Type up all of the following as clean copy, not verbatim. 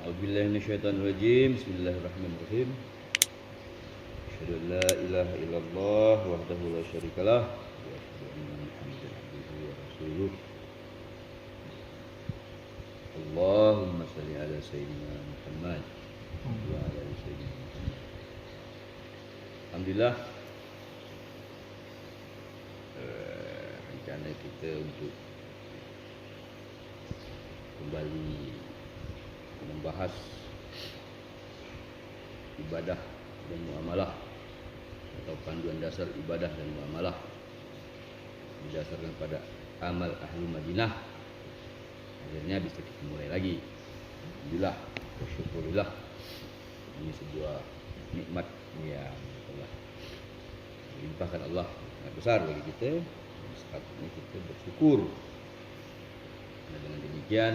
A'udzubillahi minasyaitonir rajim. Bismillahirrahmanirrahim. Asyhadu an la ilaha illallah wahdahu la syarikalah wa asyhadu anna Muhammadan abduhu wa rasuluh. Allahumma shalli ala sayyidina Muhammad wa ala ali sayyidina Muhammad. Alhamdulillah, rencana kita untuk kembali membahas ibadah dan muamalah atau panduan dasar ibadah dan muamalah berdasarkan pada amal ahlu Madinah. Akhirnya bisa kita mulai lagi. Alhamdulillah, bersyukurillah, ini sebuah nikmat yang telah dilimpahkan Allah sangat besar bagi kita. Saat ini kita bersyukur. Nah, dengan demikian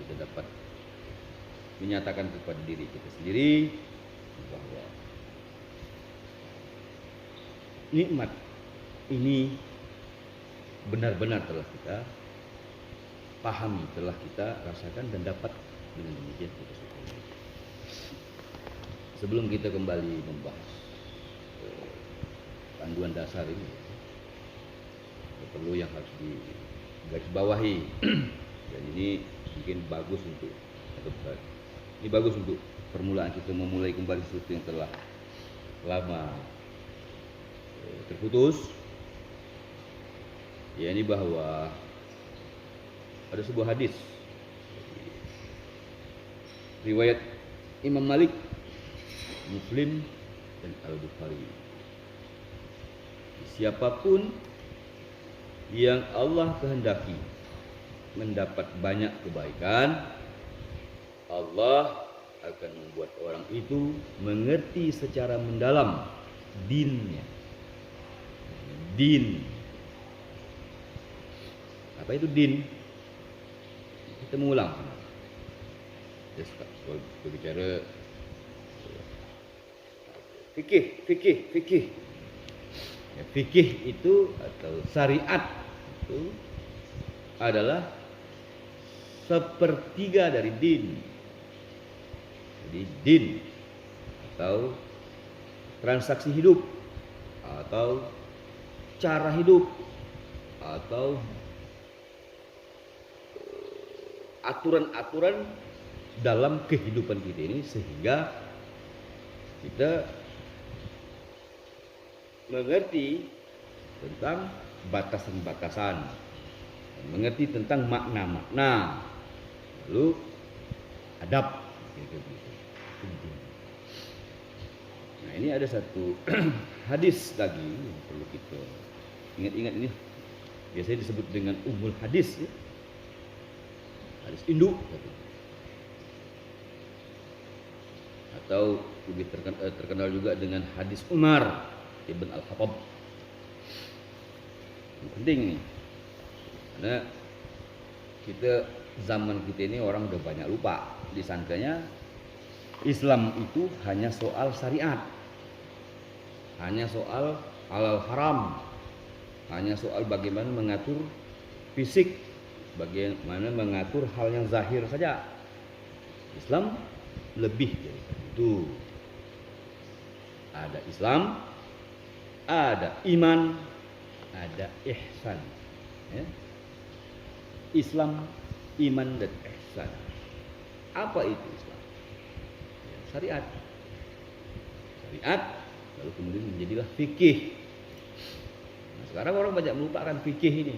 kita dapat menyatakan kepada diri kita sendiri bahwa nikmat ini benar-benar telah kita pahami, telah kita rasakan dan dapat dengan demikian kita syukuri. Sebelum kita kembali membahas panduan dasar ini, perlu yang harus digarisbawahi dan ini mungkin bagus untuk ini bagus untuk permulaan kita memulai kembali sesuatu yang telah lama terputus. Ya, ini bahwa ada sebuah hadis riwayat Imam Malik, Muslim dan Al-Bukhari. Siapapun yang Allah kehendaki mendapat banyak kebaikan, Allah akan membuat orang itu mengerti secara mendalam dinnya. Din. Apa itu din? Kita mengulang. Kalau berbicara fikih. Ya, fikih itu atau syariat itu adalah sepertiga dari din. Jadi din atau transaksi hidup atau cara hidup atau aturan-aturan dalam kehidupan kita ini, sehingga kita mengerti tentang batasan-batasan, mengerti tentang makna-makna, lalu adab. Nah, ini ada satu hadis lagi yang perlu kita ingat-ingat. Ini biasanya disebut dengan umul hadis, ya. Hadis induk atau lebih terkenal juga dengan hadis Umar ibn Al-Khattab. Ini penting nih, karena kita zaman kita ini orang udah banyak lupa, disangkanya Islam itu hanya soal syariat, hanya soal halal haram, hanya soal bagaimana mengatur fisik, bagaimana mengatur hal yang zahir saja. Islam lebih dari itu. Ada Islam, ada iman, ada ihsan. Ya. Islam, iman dan ihsan. Apa itu Islam? Ya, syariat. Syariat lalu kemudian menjadilah fikih. Nah, sekarang orang banyak melupakan fikih ini.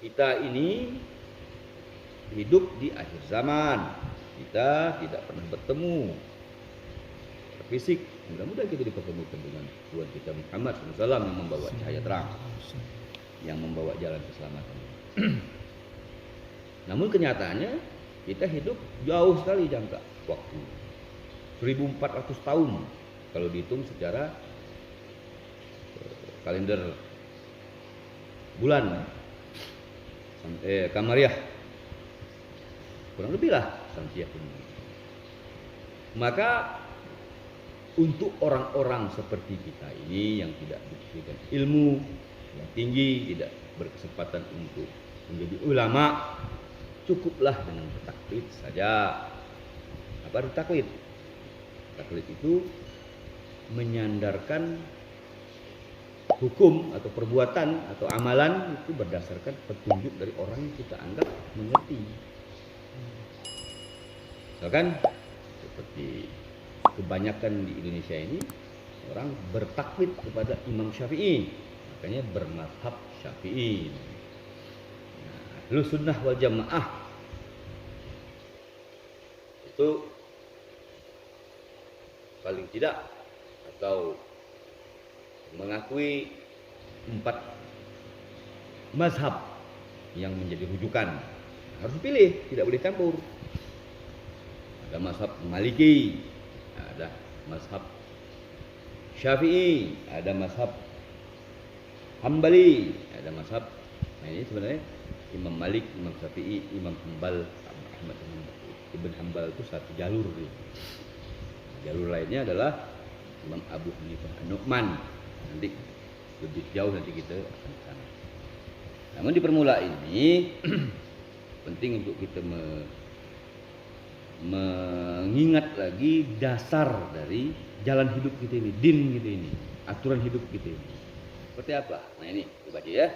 Kita ini hidup di akhir zaman. Kita tidak pernah bertemu fisik. Mudah-mudahan kita dipertemukan dengan Tuhan kita Muhammad SAW yang membawa cahaya terang, yang membawa jalan keselamatan. Namun kenyataannya kita hidup jauh sekali jangka waktu, 1400 tahun kalau dihitung secara kalender bulan Kamariah, kurang lebih lah Samsiah ini. Maka untuk orang-orang seperti kita ini yang tidak diberikan ilmu yang tinggi, tidak berkesempatan untuk menjadi ulama, cukuplah dengan bertaklid saja. Apa itu taklid? Taklid itu menyandarkan hukum atau perbuatan atau amalan itu berdasarkan petunjuk dari orang yang kita anggap mengerti. Misalkan seperti kebanyakan di Indonesia ini orang bertaklid kepada Imam Syafi'i, makanya bermazhab Syafi'i. Nah, Ahlus Sunnah wal Jamaah itu paling tidak atau mengakui 4 mazhab yang menjadi rujukan. Harus dipilih, tidak boleh campur. Ada mazhab Maliki, ada mazhab Syafi'i, ada mazhab Hambali, ada mazhab. Nah ini sebenarnya Imam Malik, Imam Syafi'i, Imam Hambal, Ahmad Ibn Hambal itu satu jalur. Jalur lainnya adalah Imam Abu Hanifah An-Nu'man. Nanti lebih jauh nanti kita akan ke sana. Namun di permulaan ini penting untuk kita mengingat lagi dasar dari jalan hidup kita ini, din kita ini, aturan hidup kita ini. Seperti apa? Nah ini coba baca ya.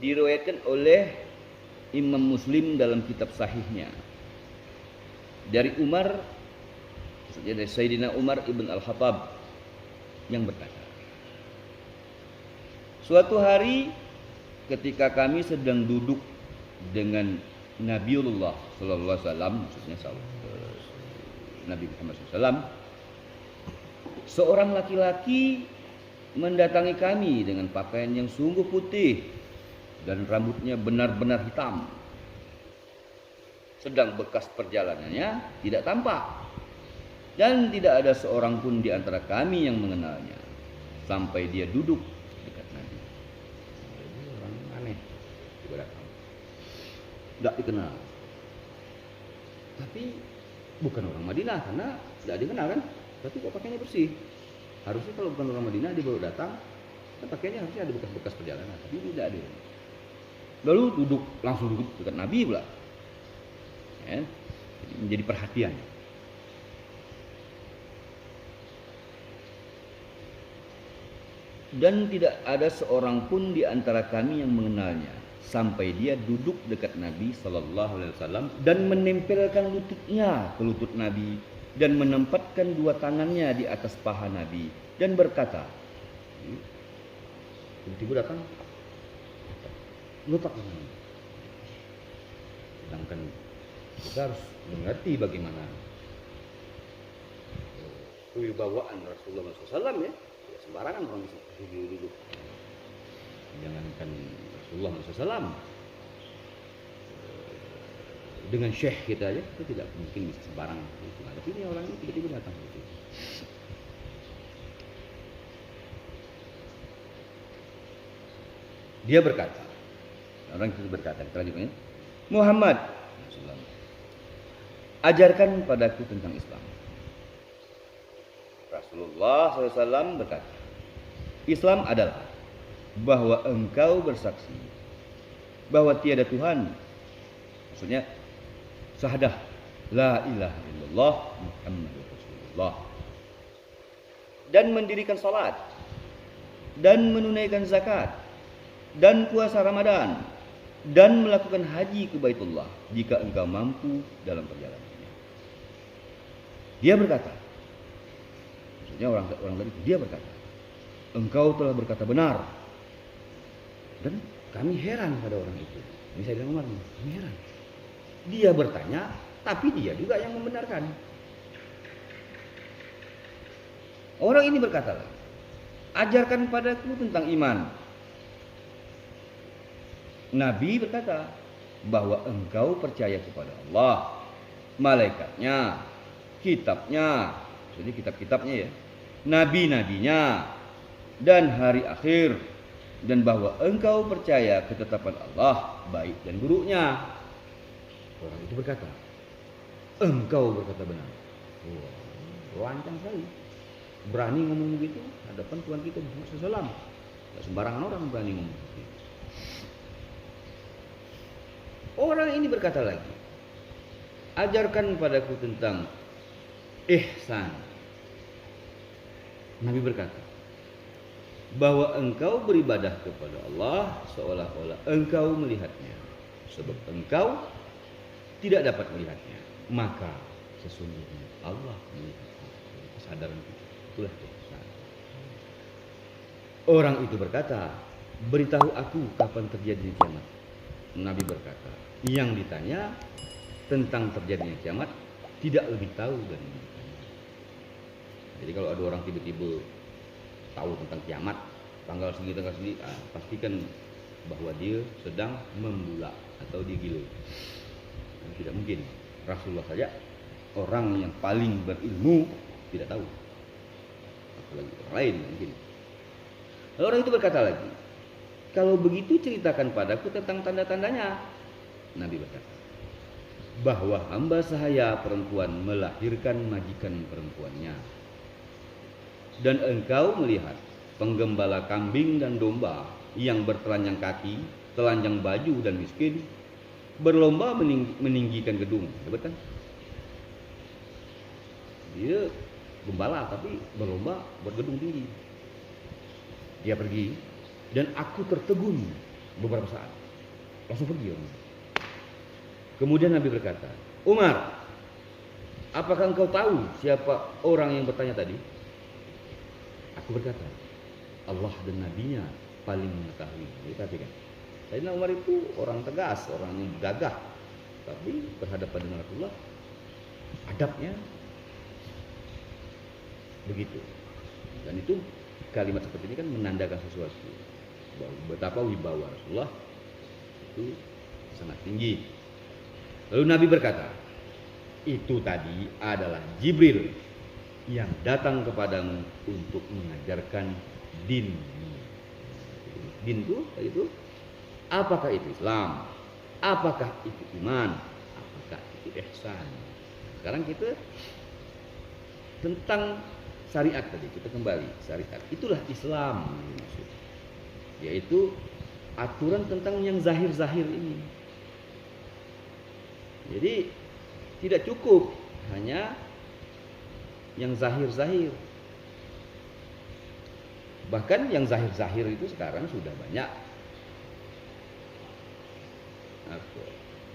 Diriwayatkan oleh Imam Muslim dalam kitab sahihnya dari Umar, dari Sayyidina Umar ibn Al-Khattab yang berkata, suatu hari ketika kami sedang duduk dengan Nabiullah sallallahu alaihi wasallam, maksudnya Nabi Muhammad SAW, seorang laki-laki mendatangi kami dengan pakaian yang sungguh putih dan rambutnya benar-benar hitam. Sedang bekas perjalanannya tidak tampak dan tidak ada seorang pun di antara kami yang mengenalnya sampai dia duduk dekat Nabi. Ini orang aneh, tidak dikenal. Tapi bukan orang Madinah karena tidak dikenal kan. Tapi kok pakaiannya bersih. Harusnya kalau bukan orang Madinah dia baru datang, kan pakaiannya harusnya ada bekas-bekas perjalanan. Tapi tidak ada. Lalu langsung duduk dekat Nabi pula. Ya, menjadi perhatian. Dan tidak ada seorang pun di antara kami yang mengenalnya sampai dia duduk dekat Nabi sallallahu alaihi wasallam dan menempelkan lututnya ke lutut Nabi dan menempatkan 2 tangannya di atas paha Nabi dan berkata, tiba-tiba datang letak tangan. Sedangkan kita harus mengerti bagaimana kewibawaan Rasulullah SAW ya. Sembarangan orang duduk. Jangankan Rasulullah SAW, dengan syekh kita aja kita tidak mungkin bisa sembarangan. Tapi ini orang ini tiba-tiba datang. Dia berkata, orang itu berkata, kita lanjutkan, Muhammad, ajarkan padaku tentang Islam. Rasulullah SAW berkata, Islam adalah bahwa engkau bersaksi bahwa tiada Tuhan, maksudnya syahadah la ilaha illallah Muhammadur Rasulullah, dan mendirikan salat dan menunaikan zakat dan puasa Ramadan dan melakukan haji ke Baitullah jika engkau mampu dalam perjalanannya. Dia berkata, maksudnya orang tadi, dia berkata, engkau telah berkata benar. Dan kami heran pada orang itu. Ini saya bilang, Umar, kami heran. Dia bertanya, tapi dia juga yang membenarkan. Orang ini berkata, ajarkan padaku tentang iman. Nabi berkata bahwa engkau percaya kepada Allah, malaikatnya, kitabnya, jadi kitab-kitabnya ya, nabi-nabinya, dan hari akhir, dan bahwa engkau percaya ketetapan Allah baik dan buruknya. Orang itu berkata, engkau berkata benar. lancang sekali. Berani ngomong begitu hadapan Tuhan kita Muhammad SAW. Tidak sembarangan orang berani ngomong begitu. Orang ini berkata lagi, ajarkan padaku tentang ihsan. Nabi berkata, bahwa engkau beribadah kepada Allah seolah-olah engkau melihatnya, sebab engkau tidak dapat melihatnya, maka sesungguhnya Allah melihatnya. Kesadaran itulah ihsan. Orang itu berkata, beritahu aku kapan terjadinya kiamat. Nabi berkata, yang ditanya tentang terjadinya kiamat tidak lebih tahu dari yang ditanya. Jadi kalau ada orang tiba-tiba tahu tentang kiamat tanggal segini, pastikan bahwa dia sedang membula atau digila. Tidak mungkin. Rasulullah saja orang yang paling berilmu tidak tahu, apalagi orang lain mungkin. Lalu orang itu berkata lagi, kalau begitu ceritakan padaku tentang tanda-tandanya. Nabi berkata, bahwa hamba sahaya perempuan melahirkan majikan perempuannya, dan engkau melihat penggembala kambing dan domba yang bertelanjang kaki, telanjang baju dan miskin, berlomba meninggikan gedung. Betul kan? Dia gembala tapi berlomba buat gedung tinggi. Dia pergi dan aku tertegun beberapa saat. Langsung pergi orang. Kemudian Nabi berkata, Umar, apakah engkau tahu siapa orang yang bertanya tadi? Aku berkata, Allah dan Nabinya paling mengetahui. Jadi perhatikan, Sayyidina Umar itu orang tegas, orang yang gagah, tapi berhadapan dengan Rasulullah adabnya begitu. Dan itu kalimat seperti ini kan menandakan sesuatu, bahwa betapa wibawa Rasulullah itu sangat tinggi. Lalu Nabi berkata, itu tadi adalah Jibril yang datang kepadamu untuk mengajarkan din. Din itu apakah itu Islam? Apakah itu iman? Apakah itu ihsan? Sekarang kita tentang syariat tadi, kita kembali syariat. Itulah Islam maksud. Yaitu aturan tentang yang zahir-zahir ini. Jadi tidak cukup hanya yang zahir-zahir. Bahkan yang zahir-zahir itu sekarang sudah banyak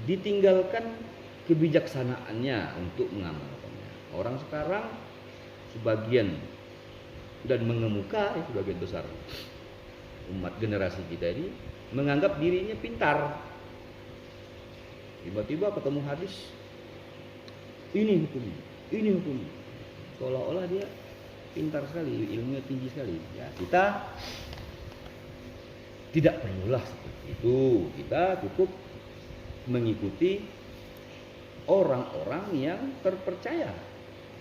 ditinggalkan kebijaksanaannya untuk mengamalkannya. Orang sekarang sebagian dan mengemuka, sebagian besar umat generasi kita ini menganggap dirinya pintar. Tiba-tiba ketemu hadis, ini hukumnya, ini hukumnya. Seolah-olah dia pintar sekali, ilmunya tinggi sekali. Ya, kita tidak perlulah seperti itu. Kita cukup mengikuti orang-orang yang terpercaya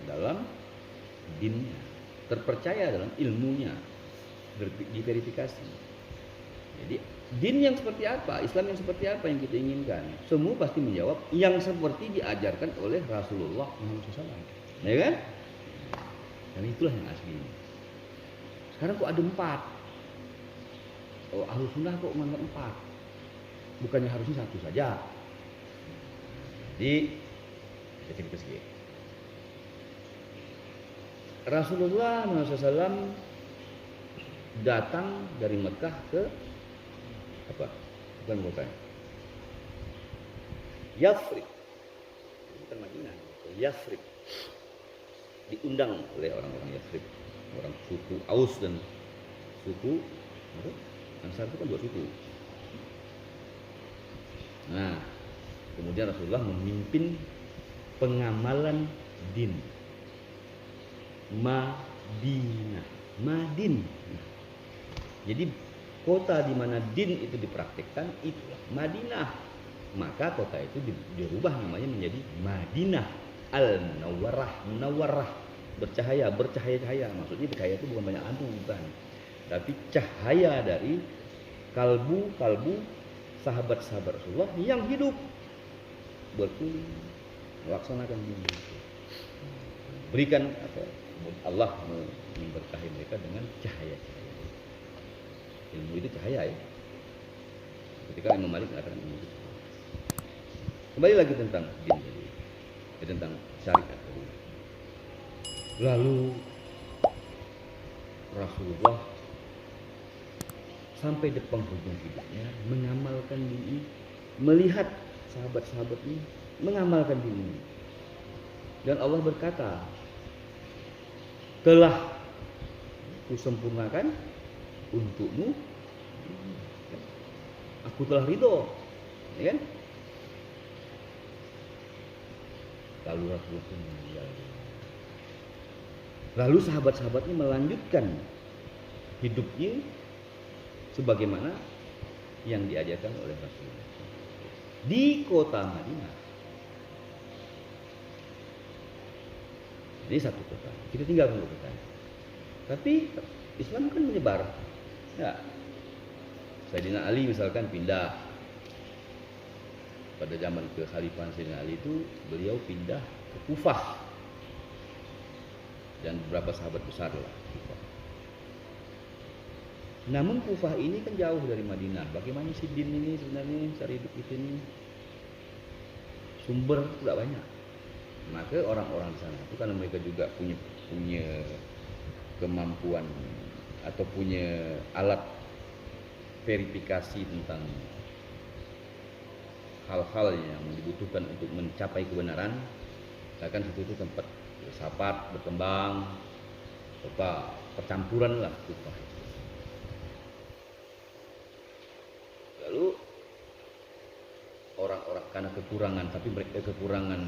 dalam dinnya, terpercaya dalam ilmunya, diverifikasi. Jadi din yang seperti apa, Islam yang seperti apa yang kita inginkan, semua pasti menjawab yang seperti diajarkan oleh Rasulullah SAW, ya kan? Dan itulah yang asli. Sekarang kok ada 4? Oh, Ahlus Sunnah kok menganggap 4? Bukannya harusnya 1 saja. Jadi saya cerita sedikit. Rasulullah SAW datang dari Mekah ke apa? Bukan kotanya. Yathrib. Bukan Madinah, Yathrib. Diundang oleh orang-orang Yathrib, orang suku Aus dan suku Ansar itu kan 2 suku. Nah, kemudian Rasulullah memimpin pengamalan din Madinah. Jadi kota di mana din itu dipraktikkan itulah Madinah. Maka kota itu dirubah namanya menjadi Madinah Al-Munawwarah, bercahaya. Maksudnya cahaya itu bukan banyak lampu, bukan. Tapi cahaya dari kalbu sahabat-sahabat Rasulullah yang hidup berkeliling melaksanakan ini. berikan Allah memberkahi mereka dengan cahaya-cahaya. Ilmu itu cahaya ya. Ketika Imam Malik mengatakan ilmu itu. Kembali lagi tentang din tadi, tentang syariat tadi. Lalu Rasulullah sampai di penghujung hidupnya mengamalkan ini, melihat sahabat-sahabat ini mengamalkan ini. Dan Allah berkata, telah kusempurnakan untukmu, aku telah ridho, ya kan? Lalu Rasulullah pun meninggal. Lalu sahabat-sahabatnya melanjutkan hidupnya sebagaimana yang diajarkan oleh Rasulullah di kota Madinah. Ini satu kota, kita tinggal di kota. Tapi Islam kan menyebar. Ya, Sayyidina Ali misalkan pindah pada zaman kekhalifahan Sayyidina Ali itu, beliau pindah ke Kufah dan beberapa sahabat besar lah Kufah. Namun Kufah ini kan jauh dari Madinah. Bagaimana si din ini sebenarnya cari hidup kita ini? Sumber tidak banyak. Maka orang-orang di sana itu karena mereka juga punya kemampuan atau punya alat verifikasi tentang hal-hal yang dibutuhkan untuk mencapai kebenaran. Bahkan situ itu tempat filsafat berkembang, percampuran lah Kufah. Lalu orang-orang karena kekurangan, tapi mereka kekurangan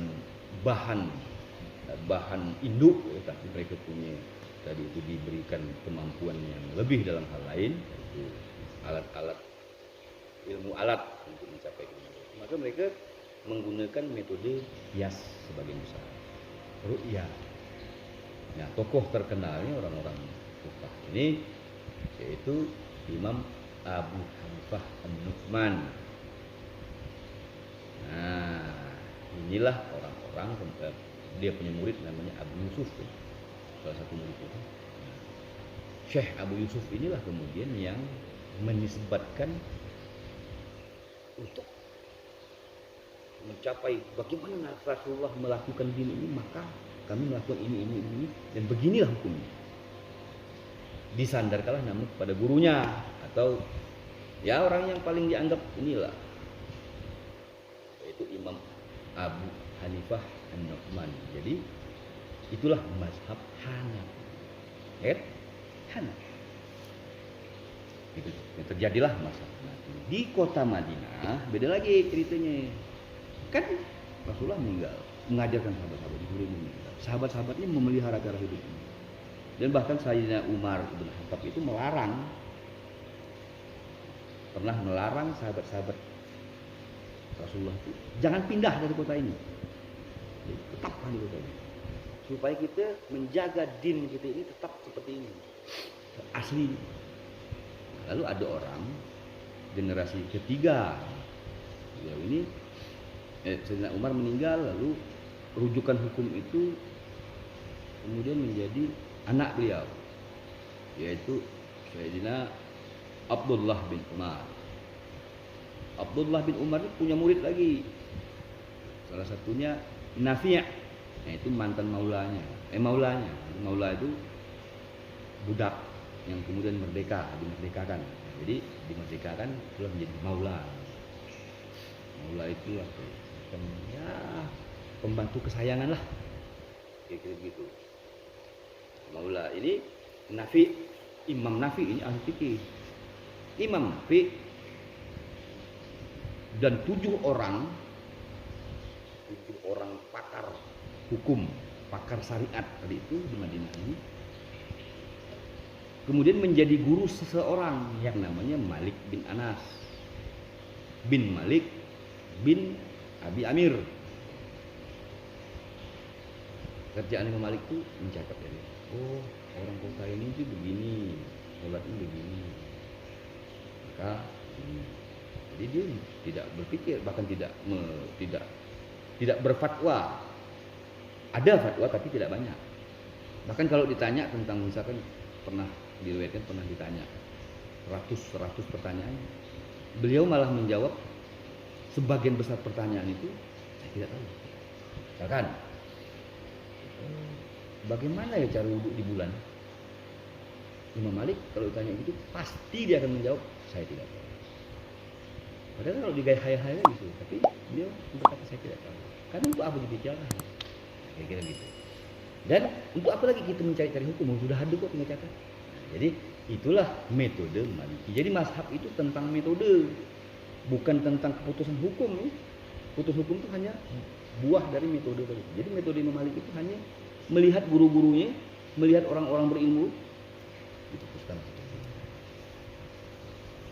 bahan induk, tapi mereka punya tadi itu diberikan kemampuan yang lebih dalam hal lain, yaitu alat-alat ilmu alat untuk mencapai kebenaran. Maka mereka menggunakan metode kias sebagai usaha ru'yah. Nah, tokoh terkenalnya orang-orang Kufah ini yaitu Imam Abu Hanifah An-Nu'man. Nah, inilah orang-orang, dia punya murid namanya Abu Yusuf, salah satu murid itu. Syekh Abu Yusuf inilah kemudian yang menisbatkan untuk mencapai bagaimana Rasulullah melakukan ini, maka kami melakukan ini dan beginilah hukumnya. Disandarkanlah namun kepada gurunya atau ya orang yang paling dianggap inilah, yaitu Imam Abu Hanifah An-Nu'man. Jadi itulah mazhab Hanafi. Hanafi. Itu terjadilah mazhab Hanafi di kota Madinah. Beda lagi ceritanya. Kan Rasulullah meninggal, mengajarkan sahabat-sahabat, disuruh meninggal. Sahabat-sahabatnya memelihara cara hidup ini. Dan bahkan Sayyidina Umar bin Khattab itu pernah melarang sahabat-sahabat Rasulullah itu jangan pindah dari kota ini, tetaplah di kota ini, supaya kita menjaga din kita ini tetap seperti ini asli. Lalu ada orang generasi ketiga, beliau ini Sayyidina Umar meninggal, lalu rujukan hukum itu kemudian menjadi anak beliau, yaitu Sayyidina Abdullah bin Umar. Abdullah bin Umar itu punya murid lagi, salah satunya Nafi', yaitu mantan maulanya. Maula itu budak yang kemudian dimerdekakan. Jadi dimerdekakan sudah menjadi maula. Maula itu ya pembantu kesayangan lah, kira-kira begitu. Maula ini Imam Nafi ini ahli fikih. Imam Nafi dan 7 orang pakar hukum, pakar syariat tadi itu di Madinah ini, kemudian menjadi guru seseorang yang namanya Malik bin Anas bin Malik bin Abi Amir. Kerjaan Imam Malik itu mencatat ini. Oh, orang kota ini tuh begini, sholatnya begini. Maka jadi dia tidak berpikir, bahkan tidak berfatwa. Ada fatwa tapi tidak banyak. Bahkan kalau ditanya tentang misalkan pernah diriwayatkan pernah ditanya ratus pertanyaan, beliau malah menjawab sebagian besar pertanyaan itu saya tidak tahu. Misalkan bagaimana ya cara wudhu di bulan? Imam Malik kalau ditanya gitu pasti dia akan menjawab saya tidak tahu. Padahal kalau digaya-gaya gitu, tapi beliau berkata saya tidak tahu. Karena untuk apa dibicarakan? Kira-kira gitu. Dan untuk apa lagi kita mencari-cari hukum? Sudah ada kok pengecatan. Jadi itulah metode Maliki. Jadi mazhab itu tentang metode, bukan tentang keputusan hukum. Putus hukum itu hanya buah dari metode tadi. Jadi metode Imam Malik itu hanya melihat guru-gurunya, melihat orang-orang berilmu, diputuskan.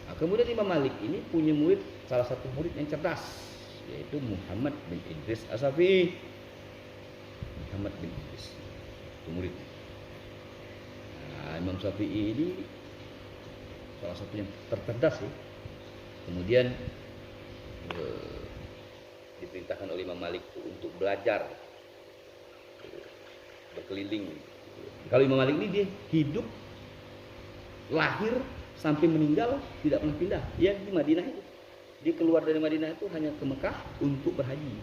Nah, kemudian Imam Malik ini punya murid, salah satu murid yang cerdas, yaitu Muhammad bin Idris As-Syafi'i. Muhammad bin Idris itu muridnya. Nah, Imam Syafi'i ini salah satu yang tercerdas sih. Kemudian diperintahkan oleh Imam Malik untuk belajar, berkeliling. Kalau Imam Malik ini dia hidup, lahir sampai meninggal tidak pernah pindah. Dia di Madinah itu. Dia keluar dari Madinah itu hanya ke Mekah untuk berhaji.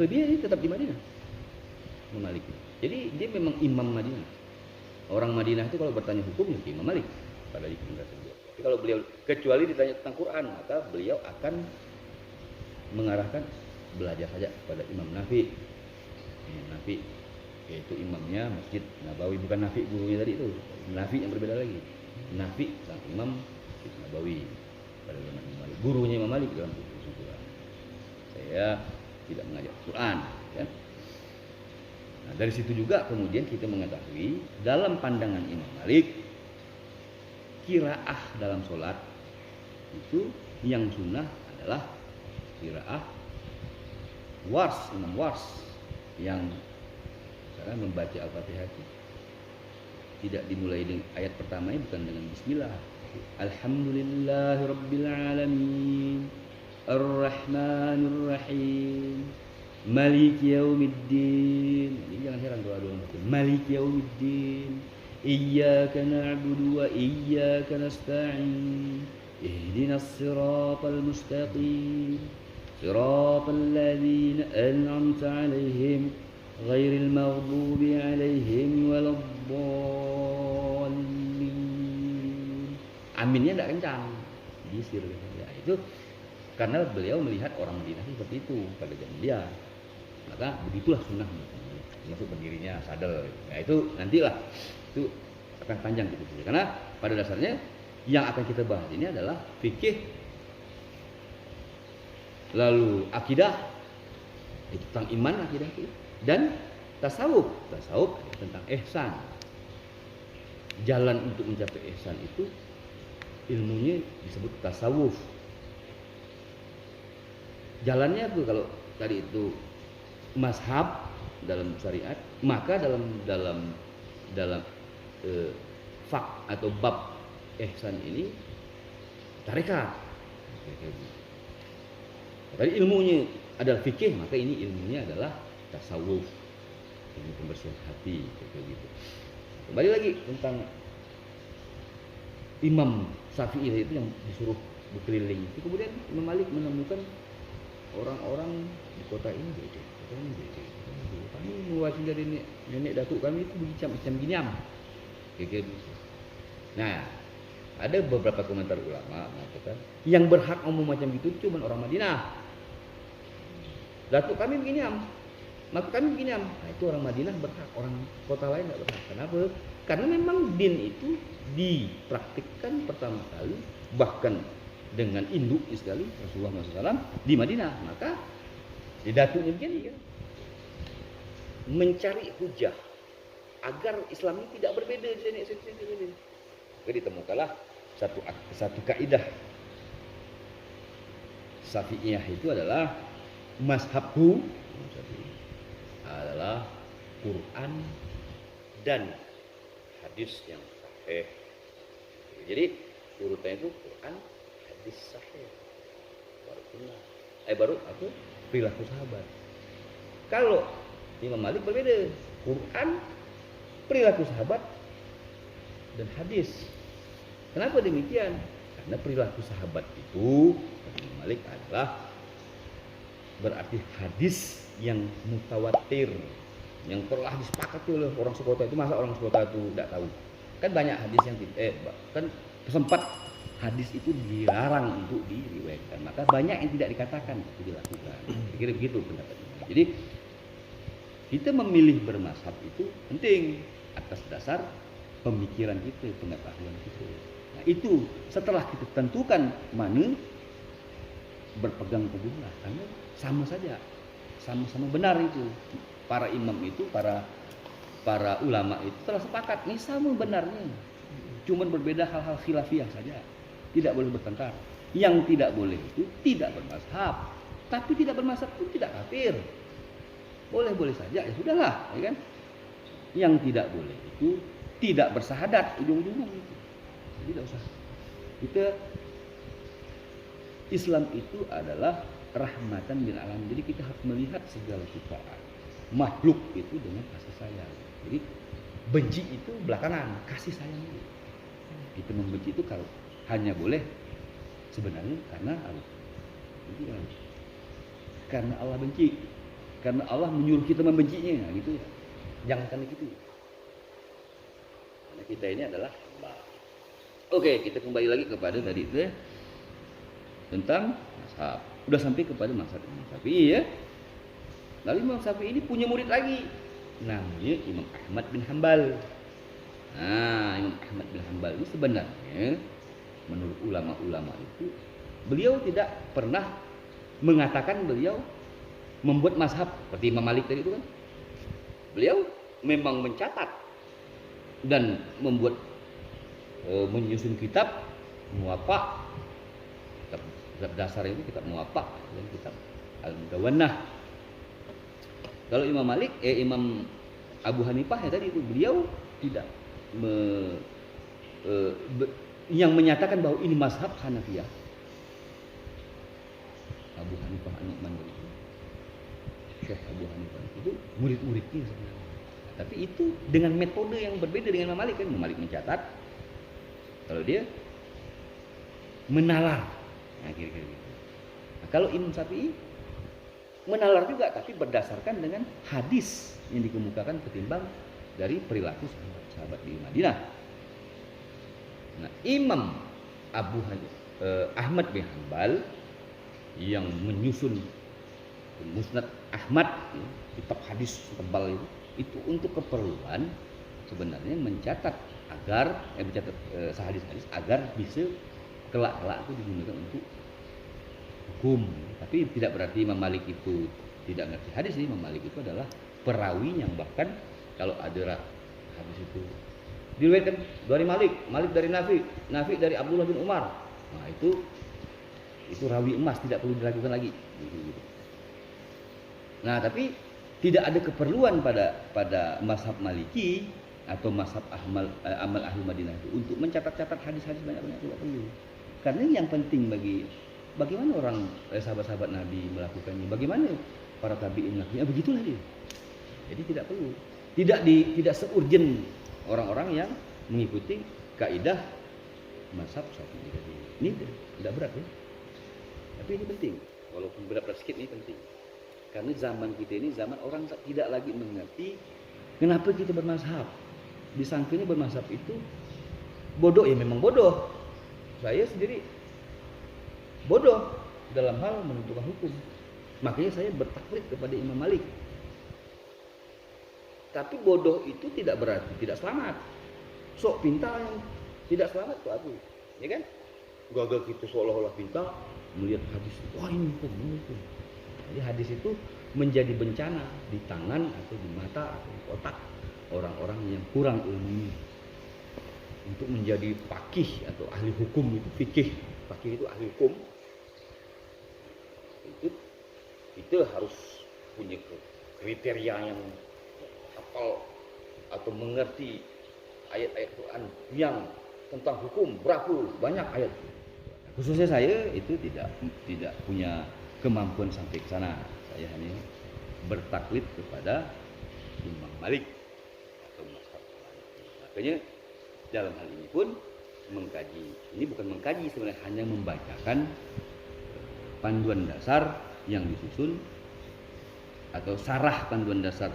So dia tetap di Madinah. Imam Malik. Jadi dia memang imam Madinah. Orang Madinah itu kalau bertanya hukum ya Imam Malik pada di generasi beliau. Tapi kalau beliau kecuali ditanya tentang Quran, maka beliau akan mengarahkan belajar saja pada Imam Nafi. Imam Nafi yaitu imamnya Masjid Nabawi, bukan Nafi gurunya tadi itu. Nafi yang berbeda lagi. Nafi sang imam Masjid Nabawi pada zaman Imam Malik. Gurunya Imam Malik dalam Quran. Saya tidak mengajar Quran, ya. Nah, dari situ juga kemudian kita mengetahui dalam pandangan Imam Malik, qiraah dalam sholat itu yang sunnah adalah qiraah wars, Imam Wars yang cara membaca Al-Fatihah itu tidak dimulai dengan ayat pertamanya bukan dengan bismillah. Alhamdulillahirabbil alamin Ar-Rahmanir Rahim Maliki yaumiddin. Ini jangan heran doa-doa macam Maliki yaumiddin Iyyaka na'budu wa iyyaka nasta'in Ihdinas siratal mustaqim Siratal ladzina an'amta 'alaihim ghairil maghdubi 'alaihim waladdallin. Aminnya tidak kencang, disir ya, itu karena beliau melihat orang Madinah seperti itu pada zaman dia, maka begitulah sunnah masuk berdirinya sadel. Nah itu nantilah itu akan panjang gitu. Karena pada dasarnya yang akan kita bahas ini adalah fikih, lalu akidah itu tentang iman akidah itu, dan tasawuf tentang ihsan. Jalan untuk mencapai ihsan itu ilmunya disebut tasawuf. Jalannya tuh kalau tadi itu mazhab dalam syariat, maka dalam fak atau bab ihsan ini tarekat. Tadi ilmunya adalah fikih, maka ini ilmunya adalah tasawuf, ilmu pembersihan hati, kayak gitu. Kembali lagi tentang Imam Syafi'i itu yang disuruh berkeliling. Itu kemudian Imam Malik menemukan orang-orang di kota ini beda. Kami mewakili dari nenek datuk kami itu macam gini am. Kayak gitu. Nah, ada beberapa komentar ulama mengatakan yang berhak ngomong macam gitu cuma orang Madinah. Datuk kami begini am, maka kami begini am. Nah, itu orang Madinah berhak, orang kota lain tidak berhak. Kenapa? Karena memang din itu dipraktikkan pertama kali bahkan dengan induknya sekali Rasulullah SAW di Madinah. Maka di datuknya begini kan, mencari hujah agar Islam ini tidak berbeda di sini. Maka ditemukanlah satu kaidah Syafi'iyah itu adalah mazhabku adalah Quran dan hadis yang sahih. Jadi urutannya itu Quran, hadis sahih, baru sunnah, baru apa? Perilaku sahabat. Kalau Imam Malik berbeda, Quran perilaku sahabat dan hadis. Kenapa demikian? Karena perilaku sahabat itu Imam Malik adalah berarti hadis yang mutawatir, yang telah disepakati oleh orang sekota itu. Masa orang sekota itu tidak tahu? Kan banyak hadis yang kan sempat hadis itu dilarang untuk diriwayatkan, maka banyak yang tidak dikatakan itu dilakukan. Kira begitu pendapatnya. Jadi kita memilih bermazhab itu penting atas dasar pemikiran kita, pengetahuan kita. Nah itu setelah kita tentukan mana, berpegang teguhlah, karena sama saja, sama-sama benar itu. Para imam itu, para ulama itu telah sepakat ini sama benarnya, cuman berbeda hal-hal khilafiyah saja, tidak boleh bertengkar. Yang tidak boleh itu tidak bermazhab, tapi tidak bermazhab pun tidak kafir, boleh-boleh saja, ya sudahlah, ya kan. Yang tidak boleh itu tidak bersahadat, ujung-ujungnya itu tidak usah. Kita Islam itu adalah rahmatan lil alamin. Jadi kita harus melihat segala ciptaan makhluk itu dengan kasih sayang. Jadi benci itu belakangan, kasih sayang itu. Kita membenci itu kalau hanya boleh sebenarnya karena Allah. Itu kan. Karena Allah benci. Karena Allah menyuruh kita membencinya, gitu ya. Jangan karena gitu. Karena kita ini adalah hamba. Oke, kita kembali lagi kepada tadi itu ya, tentang mazhab. Udah sampai kepada mazhab Imam Syafi'i ya. Lalu Imam Syafi'i ini punya murid lagi, namanya Imam Ahmad bin Hanbal. Nah, Imam Ahmad bin Hanbal ini sebenarnya menurut ulama-ulama itu beliau tidak pernah mengatakan beliau membuat mazhab seperti Imam Malik tadi itu kan. Beliau memang mencatat dan membuat menyusun kitab Muwatta, kitab dasar itu kitab Muwatta dan kitab Al-Mudawwanah. Kalau Imam Malik, Imam Abu Hanifah ya tadi itu beliau tidak yang menyatakan bahwa ini mazhab Hanafiyah. Abu Hanifah An-Nu'man itu, Syekh Abu Hanifah itu murid-muridnya sebenarnya. Tapi itu dengan metode yang berbeda dengan Imam Malik kan. Imam Malik mencatat, kalau dia menalar. Nah, kira-kira gitu. Nah, kalau Imam Syafi'i menalar juga tapi berdasarkan dengan hadis yang dikemukakan ketimbang dari perilaku sahabat di Madinah. Nah, Imam Ahmad bin Hanbal yang menyusun Musnad Ahmad, kitab hadis tebal itu untuk keperluan sebenarnya mencatat agar mencatat sahadis-hadis agar bisa kelak-kelak itu digunakan untuk hukum. Tapi tidak berarti Imam Malik itu tidak ngerti hadis. Imam Malik itu adalah perawi yang bahkan kalau ada hadis itu diriwayatkan dari Malik dari Nafi dari Abdullah bin Umar. Nah, itu rawi emas, tidak perlu diragukan lagi. Nah, tapi tidak ada keperluan pada mazhab Maliki atau mazhab amal ahli Madinah itu untuk mencatat-catat hadis-hadis banyak-banyak, tidak perlu. Karena yang penting bagaimana orang sahabat-sahabat Nabi melakukannya, bagaimana para tabi'in melakukannya, begitulah dia. Jadi tidak perlu. Tidak seurgen orang-orang yang mengikuti kaidah mazhab Syafi'i tadi. Ini tidak berat ya. Tapi ini penting. Walaupun berat-berat sedikit ini penting. Karena zaman kita ini zaman orang tidak lagi mengerti kenapa kita bermazhab. Disangkanya bermazhab itu bodoh, ya memang bodoh. Saya sendiri bodoh dalam hal menentukan hukum. Makanya saya bertaklid kepada Imam Malik. Tapi bodoh itu tidak berarti tidak selamat. Sok pintar yang tidak selamat itu aku, ya kan? Gagal kita seolah-olah pintar melihat hadis, wah ini hukum, ini hukum. Jadi hadis itu menjadi bencana di tangan atau di mata atau di otak orang-orang yang kurang ilmu. Untuk menjadi faqih atau ahli hukum itu fikih, faqih itu ahli hukum. Itu harus punya kriteria yang hafal atau mengerti ayat-ayat Quran yang tentang hukum berapa banyak ayat. Khususnya saya itu tidak punya kemampuan sampai ke sana. Saya hanya bertaklid kepada Imam Malik atau mazhab Makanya dalam hal ini pun mengkaji, ini bukan mengkaji sebenarnya, hanya membacakan panduan dasar yang disusun atau sarah panduan dasar.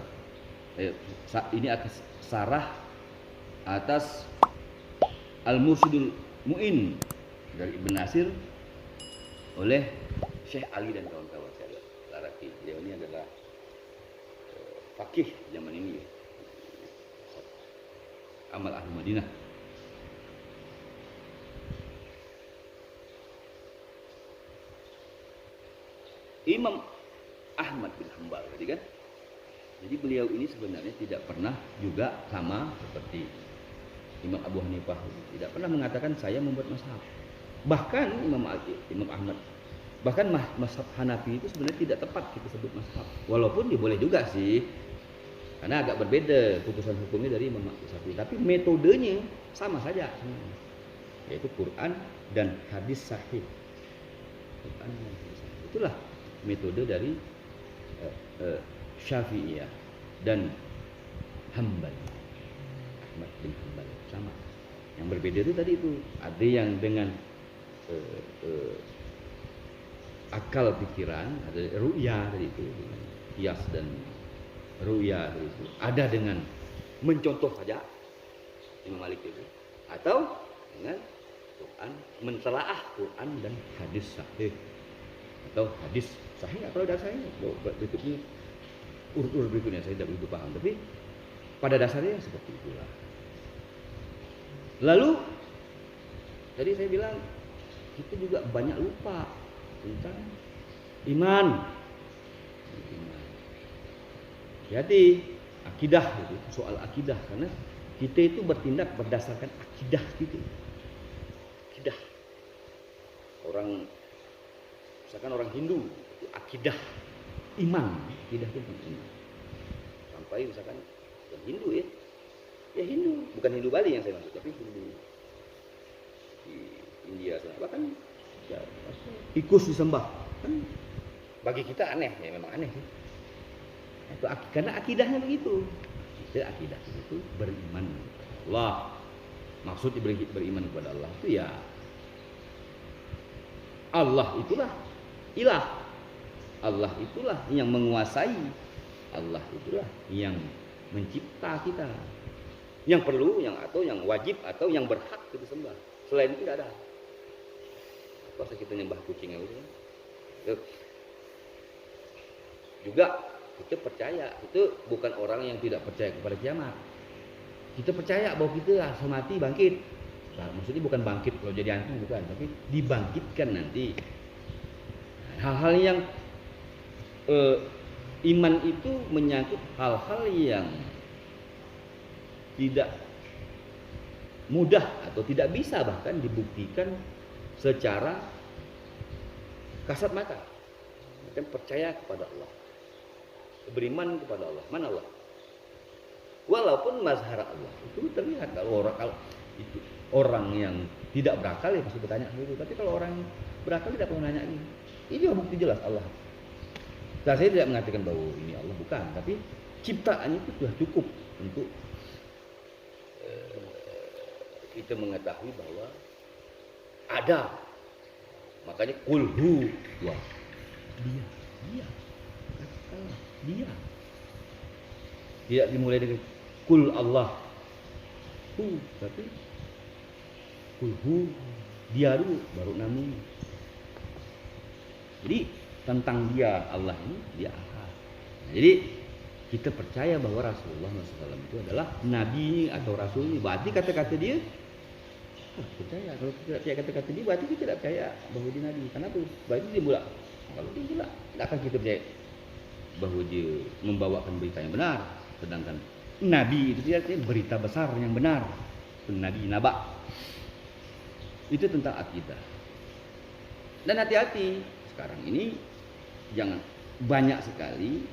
Ini atas sarah atas Al-Mursyidul Mu'in dari Ibn Nasir oleh Syekh Ali dan kawan-kawan saya Laraki. Beliau ini adalah fakih zaman ini ya. Amal Ahlu Madinah. Imam Ahmad bin Hanbal tadi kan. Jadi beliau ini sebenarnya tidak pernah juga sama seperti Imam Abu Hanifah, tidak pernah mengatakan saya membuat mazhab. Bahkan Imam Ahmad, bahkan mazhab Hanafi itu sebenarnya tidak tepat kita sebut mazhab. Walaupun dia boleh juga sih, karena agak berbeda putusan hukumnya dari Imam Syafi'i, tapi metodenya sama saja, yaitu Quran dan hadis sahih. Quran dan hadis sahih. Itulah metode dari Syafi'iyah dan Hambali. Ahmad bin Hanbal sama. Yang berbeda itu tadi itu ada yang dengan akal pikiran, ada ru'ya dari itu, dengan kias dan ru'ya dari itu. Ada dengan mencontoh saja Imam Malik itu, atau dengan Quran, mentelaah Quran dan hadis sahih, atau hadis sahih atau tidak sahih. Berikutnya urut-urut berikutnya saya tidak begitu paham, tapi pada dasarnya seperti itulah. Lalu tadi saya bilang kita juga banyak lupa tentang iman. Jadi akidah itu soal akidah, karena kita itu bertindak berdasarkan akidah gitu. Akidah. Orang misalkan orang Hindu itu akidah iman, akidah itu iman. Sampai misalkan orang Hindu ya Hindu, bukan Hindu Bali yang saya maksud, tapi Hindu di India sana. Bahkan ya, tikus disembah kan bagi kita aneh, ya memang aneh sih. Itu karena akidahnya begitu. Jadi akidah itu beriman kepada Allah. Maksud beriman kepada Allah itu ya Allah itulah ilah. Allah itulah yang menguasai. Allah itulah yang mencipta kita. Yang perlu, atau yang wajib, atau yang berhak kita sembah. Selain itu tidak ada. Masa kita nyembah kucing itu? Juga kita percaya, itu bukan orang yang tidak percaya kepada kiamat. Kita percaya bahwa kita mati bangkit. Nah, maksudnya bukan bangkit kalau jadi hantu, bukan, tapi dibangkitkan nanti. Hal-hal yang iman itu menyangkut hal-hal yang tidak mudah atau tidak bisa bahkan dibuktikan secara kasat mata. Kan percaya kepada Allah, beriman kepada Allah. Mana Allah? Walaupun mazhar Allah itu terlihat, kalau itu orang yang tidak berakal ya pasti bertanya gitu. Tapi kalau orang berakal tidak perlu nanya ini. Ini juga bukti jelas Allah. Nah, saya tidak mengatakan bahwa ini Allah, bukan, tapi ciptaannya itu sudah cukup untuk kita mengetahui bahwa ada. Makanya kulhu, wah, dia tidak dimulai dengan kul Allah, tapi kulhu, dia dulu baru namanya. Jadi tentang dia Allah ini dia ahad. Nah, jadi kita percaya bahwa Rasulullah SAW itu adalah nabi atau rasul. Berarti kata-kata dia percaya. Kalau kita tidak percaya kata-kata dia, berarti kita tidak percaya bahwa dia nabi. Kenapa? Berarti dia pula. Kalau dia pula, tidak akan kita percaya bahwa dia membawakan berita yang benar. Sedangkan nabi itu artinya berita besar yang benar. Nabi naba. Itu tentang akidah. Dan hati-hati sekarang ini, jangan banyak sekali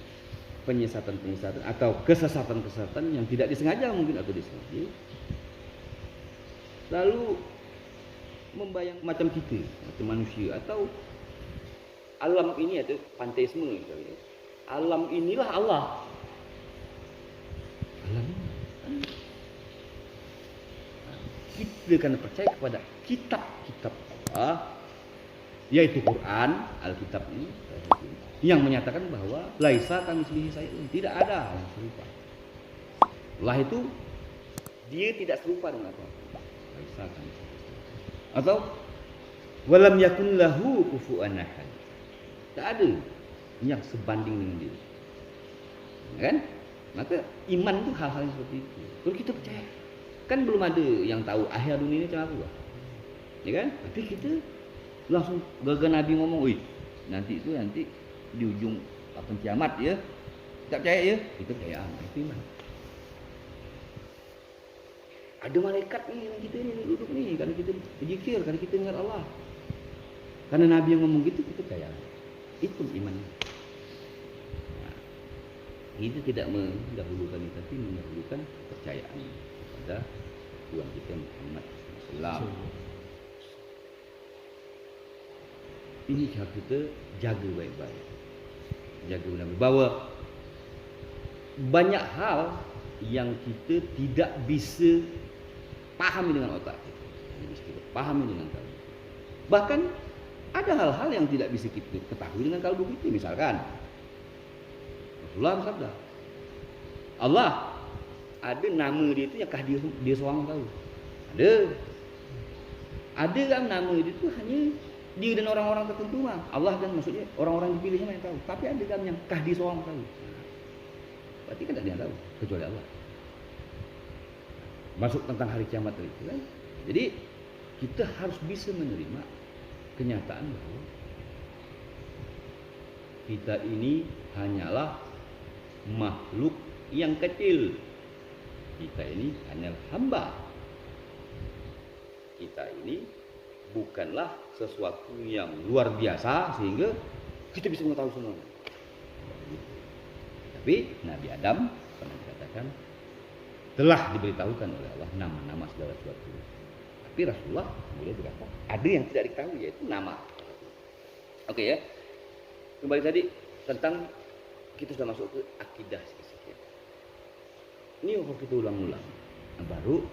penyesatan-penyesatan atau kesesatan-kesesatan yang tidak disengaja mungkin atau disengaja. Lalu membayang macam kita, macam manusia, atau alam ini atau panteisme misalnya. Alam inilah Allah. Alam ini. kita karena percaya kepada kitab-kitab Allah, yaitu Quran, Alkitab ini, yang menyatakan bahwa laisa kamitslihi syai'un, tidak ada yang serupa. Allah itu dia tidak serupa dengan apa-apa. Laisa kamitslihi syai'un. Atau walam yakun lahu kufuwan ahad. Tak ada yang sebanding dengan dia. Kan? Maka iman itu hal-hal yang seperti itu. Kalau kita percaya, kan belum ada yang tahu akhir dunia ini macam apa. Ya kan? Tapi kita langsung gara-gara Nabi ngomong, "Oi, nanti di ujung akan kiamat ya." Tak percaya ya? Kita percaya, itu iman. Ada malaikat ni yang kita ni duduk ni, kalau kita berzikir, kalau kita ingat Allah. Karena Nabi yang ngomong gitu, kita percaya. Itu iman. Nah, kita tidak mendahulukan itu, tapi mendahulukan kepercayaan kepada Tuhan kita Muhammad SAW. Ini harus kita jaga baik-baik. Jaga benar-benar. Bahawa banyak hal yang kita tidak bisa pahami dengan otak kita. Kita pahami dengan kalbu. Bahkan ada hal-hal yang tidak bisa kita ketahui dengan kalbu kita. Misalkan Rasulullah bersabda, Allah ada nama dia itu yang dia seorang tahu. Ada kan nama dia itu hanya dia dan orang-orang tertentu mah. Allah kan maksudnya orang-orang dipilihnya yang tahu. Tapi ada kan yang dia seorang tahu. Berarti kan tak ada yang tahu kecuali Allah. Masuk tentang hari kiamat itu kan. Jadi kita harus bisa menerima kenyataan bahwa kita ini hanyalah makhluk yang kecil. Kita ini hanyalah hamba. Kita ini bukanlah sesuatu yang luar biasa sehingga kita bisa mengetahui semua. Tapi Nabi Adam pernah dikatakan telah diberitahukan oleh Allah nama-nama segala sesuatu. Tapi Rasulullah boleh berkata ada yang tidak diketahui, yaitu nama. Oke ya. Kembali tadi tentang kita sudah masuk ke akidah sedikit. Ini harus kita ulang-ulang. Nah, baru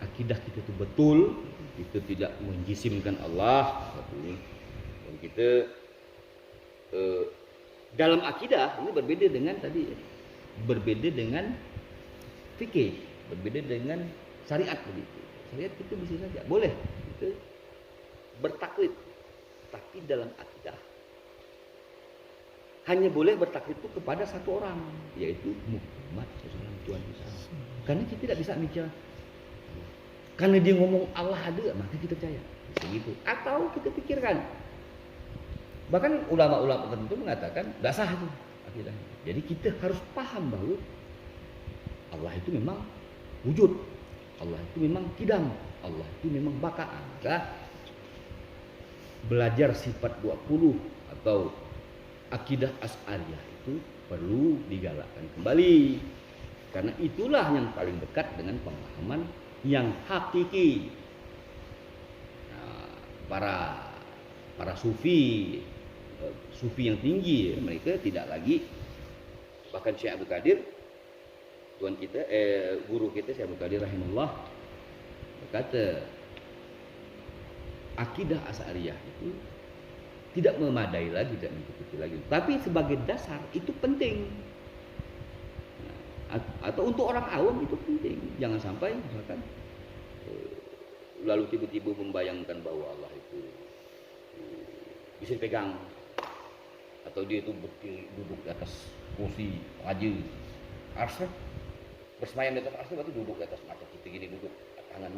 akidah kita itu betul, kita tidak menjisimkan Allah, dan kita dalam akidah ini berbeda dengan tadi, berbeda dengan fikih, berbeda dengan syariat begitu. Syariat kita bisa saja boleh kita bertaklid, tapi dalam akidah hanya boleh bertaklid itu kepada satu orang, yaitu Muhammad SAW, Tuhan kita. Karena kita tidak bisa bicara karena dia ngomong Allah ada, maka kita percaya. Bisa gitu. Atau kita pikirkan. Bahkan ulama-ulama tertentu mengatakan tidak sah itu akidahnya. Jadi kita harus paham bahwa Allah itu memang wujud. Allah itu memang kidam. Allah itu memang baka. Maka belajar sifat 20 atau akidah Asy'ariyah itu perlu digalakkan kembali. Karena itulah yang paling dekat dengan pemahaman yang hakiki. Nah, para sufi yang tinggi, mereka tidak lagi, bahkan Syekh Abdul Qadir, tuan kita, guru kita Syekh Abdul Qadir rahimahullah berkata akidah Asy'ariyah itu tidak memadai lagi, tidak mencukupi lagi, tapi sebagai dasar itu penting. Atau untuk orang awam itu penting. Jangan sampai misalkan lalu tiba-tiba membayangkan bahwa Allah itu bisa dipegang, atau dia itu berdiri duduk di atas kursi raja arsy, bersemayam di atas arsy, berarti duduk di atas mata kita gini, duduk tangan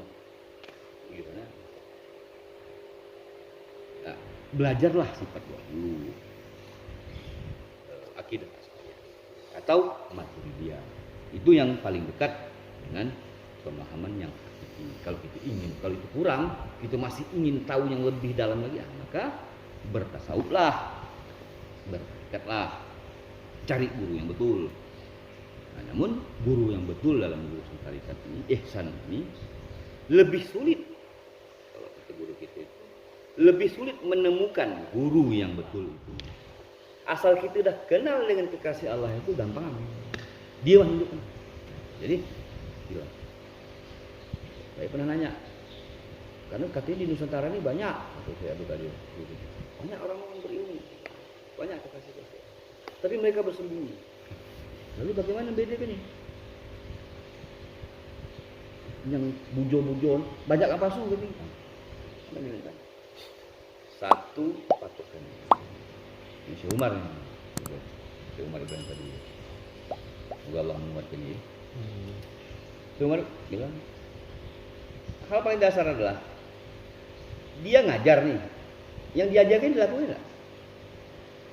gitu kan. Nah, belajarlah sifat dulu akidah atau Maturidiyah. Itu yang paling dekat dengan pemahaman yang hakiki. Kalau kita ingin, kalau itu kurang, kita masih ingin tahu yang lebih dalam lagi, maka bertasawuflah, bertekadlah, cari guru yang betul. Nah, namun guru yang betul dalam urusan tarikat ini, ihsan ini lebih sulit. Kalau kita guru kita itu lebih sulit menemukan guru yang betul itu. Asal kita dah kenal dengan kekasih Allah itu gampang. Dia menunjukkan. Jadi, gila. Saya pernah nanya Karena katanya di Nusantara ini banyak, atau saya tadi, banyak orang-orang berilmu, banyak kekasih. Tapi mereka bersembunyi. Lalu bagaimana bedakannya? Yang bujo-bujon, banyak apa palsu gitu. Satu patokan. Ini Syekh Umar nih. Syekh Umar bilang tadi. Semoga Allah menguatkan dia. Syekh Umar bilang, hal paling dasar adalah dia ngajar nih, yang diajarkan dilakukan enggak?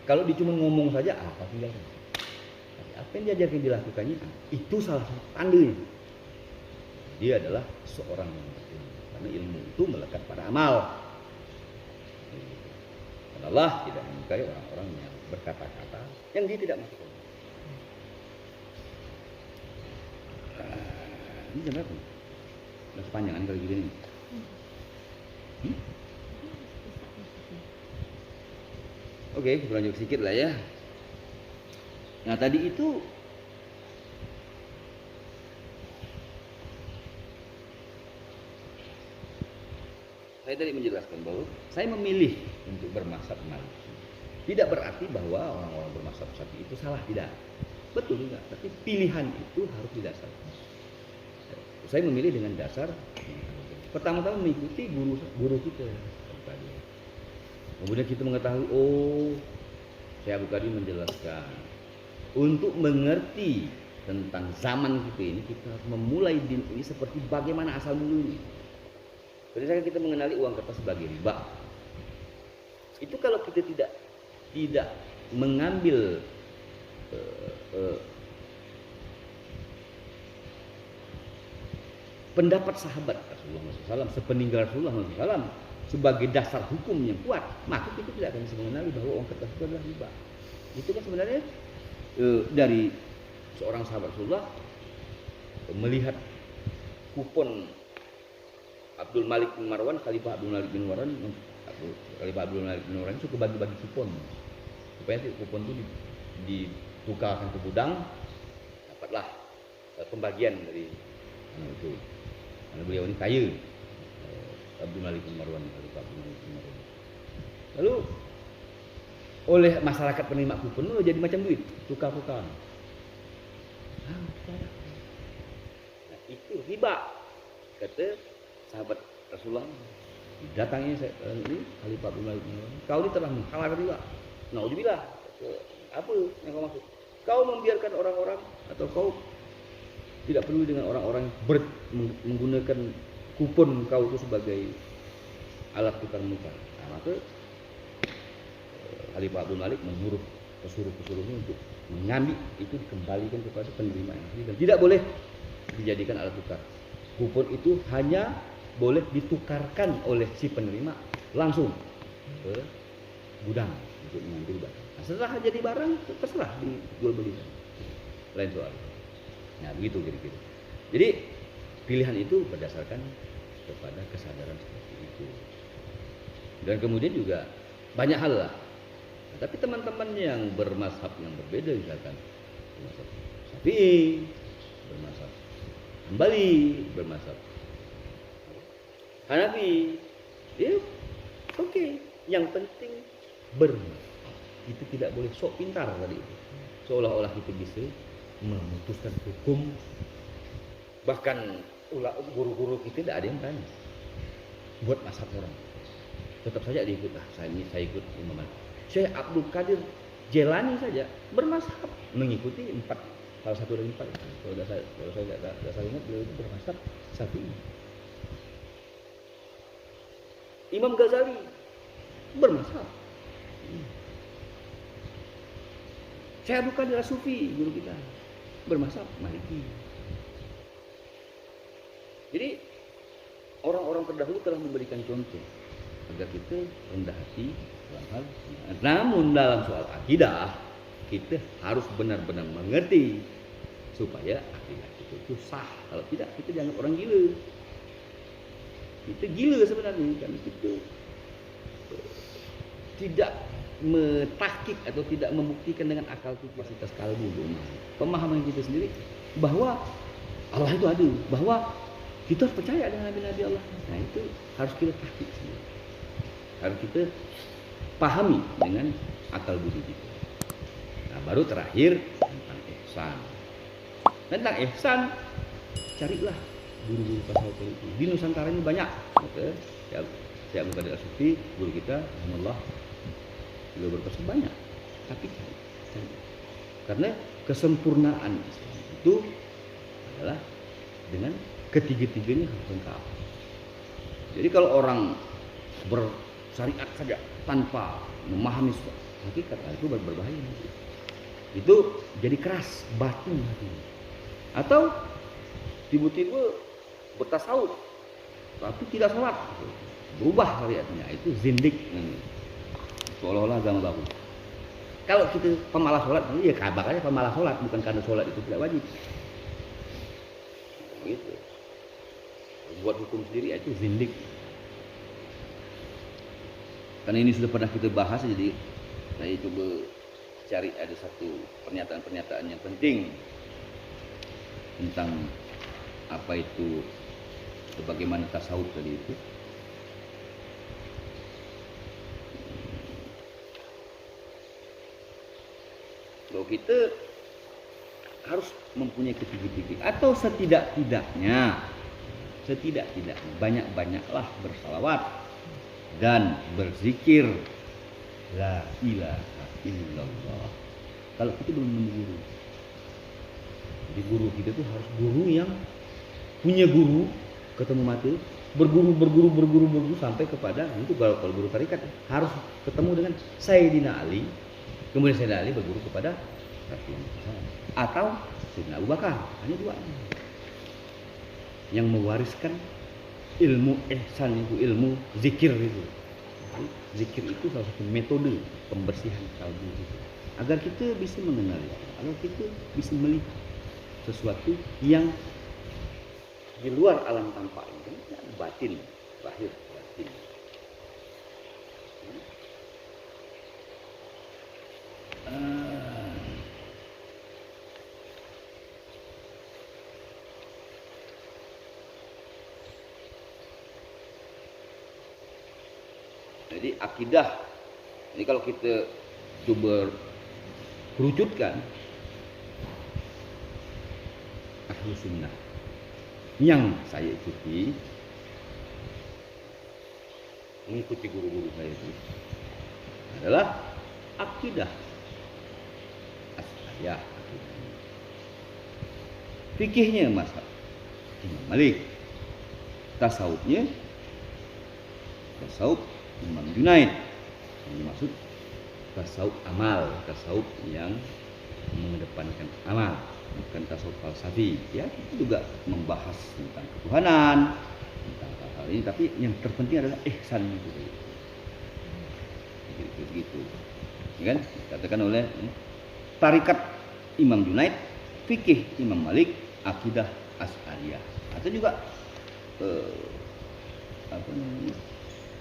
Kalau dia cuma ngomong saja, apa tinggalkan? Tapi apa yang diajarkan dilakukannya, itu salah satu tandanya. Dia adalah seorang yang berilmu, karena ilmu itu melekat pada amal. Dan Allah tidak menyukai orang-orang yang berkata-kata yang dia tidak masuk. Ini jam berapa? Udah sepanjangan kali gini nih. Oke, kita lanjut sedikit lah ya. Nah tadi itu saya tadi menjelaskan bahwa saya memilih untuk bermazhab Maliki. Tidak berarti bahwa orang-orang bermazhab Syafi'i itu salah, tidak. Betul juga, tapi pilihan itu harus didasarkan. Saya memilih dengan dasar pertama-tama mengikuti guru kita tadi. Kemudian kita mengetahui, oh, Syekh Abdul Qadir menjelaskan untuk mengerti tentang zaman kita ini, kita harus memulai din ini seperti bagaimana asal mulanya. Berdasarkan kita mengenali uang kertas sebagai riba. Itu kalau kita tidak mengambil pendapat sahabat Rasulullah SAW, sepeninggal Rasulullah SAW sebagai dasar hukum yang kuat, maka kita tidak akan bisa mengenali bahwa uang kertas itu adalah riba. Itu kan sebenarnya dari seorang sahabat Rasulullah melihat kupon Abdul Malik bin Marwan, Khalifah Abdul Malik bin Marwan, suka bagi-bagi kupon supaya kupon itu ditukarkan ke gudang, dapatlah pembagian dari itu. Karena beliau ini kaya, Abdul Malik bin Marwan, Khalifah Abdul Malik bin Marwan. Lalu oleh masyarakat penerima kupon itu jadi macam duit, tukar-tukar. Nah, itu riba, kata sahabat Rasulullah. Datangnya ini Khalifah Abdul Malik bin Marwan, kau ini telah menghalalkan riba. Naudzubillah, apa yang kau maksud? Kau membiarkan orang-orang atau kau tidak peduli dengan orang-orang menggunakan kupon kau itu sebagai alat tukar menukar. Nah, maka Khalifah Abdul Malik menyuruh pesuruh-pesuruhnya untuk mengambil itu, dikembalikan kepada penerima yang asli dan tidak boleh dijadikan alat tukar. Kupon itu hanya boleh ditukarkan oleh si penerima langsung ke gudang untuk mengambil barang. Nah, setelah jadi barang terserah dijual belikan, lain soal. Nah begitu kira-kira. Jadi pilihan itu berdasarkan kepada kesadaran seperti itu. Dan kemudian juga banyak hal lah. Nah, tapi teman-teman yang bermazhab yang berbeda, misalkan bermazhab Syafi'i, bermazhab Hambali, bermazhab Hanafi, ya oke. Yang penting bermazhab. Itu tidak boleh sok pintar tadi itu. Seolah-olah kita bisa memutuskan hukum. Bahkan guru-guru kita tidak ada yang tanya buat mazhab orang. Tetap saja diikut lah. Saya ikut Imam Malik. Syekh Abdul Qadir Jailani saja bermazhab mengikuti salah satu dari 4. Kalau saya tidak ingat, beliau itu bermazhab Syafi'i. Imam Ghazali bermazhab. Syekh Abdul Qadir As-Sufi, guru kita, bermazhab Maliki. Jadi orang-orang terdahulu telah memberikan contoh agar kita rendah hati dalam hal. Namun dalam soal akidah kita harus benar-benar mengerti supaya akidah itu sah. Kalau tidak, kita jangan orang gila. Kita gila sebenarnya karena kita tidak mentahkik atau tidak membuktikan dengan akal kapasitas kalbu, pemahaman kita sendiri bahwa Allah itu ada, bahwa Kita harus percaya dengan nabi-nabi Allah. Nah itu harus kita tahqiq semua. Harus kita pahami dengan akal budi kita. Nah baru terakhir tentang ihsan. Tentang ihsan, carilah guru-guru tasawuf itu. Di Nusantara ini banyak. Syekh Abdul Qadir As-Sufi, guru kita, alhamdulillah, beliau berpesan banyak. Tapi cari. Karena kesempurnaan Islam itu adalah dengan ketiga-tiganya harus lengkap. Jadi kalau orang bersyariat saja tanpa memahami hakikat, itu berbahaya. Itu jadi keras batin hatinya. Atau tiba-tiba bertasawuf tapi tidak sholat, berubah syariatnya, itu zindik, seolah-olah agama baru. Kalau kita pemalas sholat, ya makanya pemalas sholat, bukan karena sholat itu tidak wajib. Gitu. Buat hukum sendiri itu zindik. Karena ini sudah pernah kita bahas, jadi saya coba cari ada satu pernyataan-pernyataan yang penting tentang apa itu, bagaimana tasawuf tadi itu. Bahwa kita harus mempunyai ketiga-tiga, atau setidak-tidaknya banyak-banyaklah bersalawat dan berzikir la ilaha illallah. Kalau kita belum nemu guru, jadi guru kita tuh harus guru yang punya guru, ketemu mati, berguru sampai kepada itu. Kalau guru tarikat harus ketemu dengan Sayyidina Ali, kemudian Sayyidina Ali berguru kepada Rasulullah atau Sayyidina Abu Bakar. Hanya dua yang mewariskan ilmu ihsan itu, ilmu zikir itu. Zikir itu salah satu metode pembersihan kalbu itu, agar kita bisa mengenali, agar kita bisa melihat sesuatu yang di luar alam tampak ini, batin, lahir batin. Jadi akidah, ini kalau kita coba kerucutkan, ahlu sunnah yang saya ikuti, mengikuti guru-guru saya itu adalah akidah as'ariyah. Fikihnya mazhab Imam Malik, tasawufnya tasawuf Imam Junaid, yang dimaksud tasawuf amal, tasawuf yang mengedepankan amal, bukan tasawuf falsafi. Ya, itu juga membahas tentang ketuhanan, tentang hal-hal ini, tapi yang terpenting adalah ihsan itu. Gitu. Ya kan? Dikatakan oleh tarikat Imam Junaid, fikih Imam Malik, akidah as'ariyah. Atau juga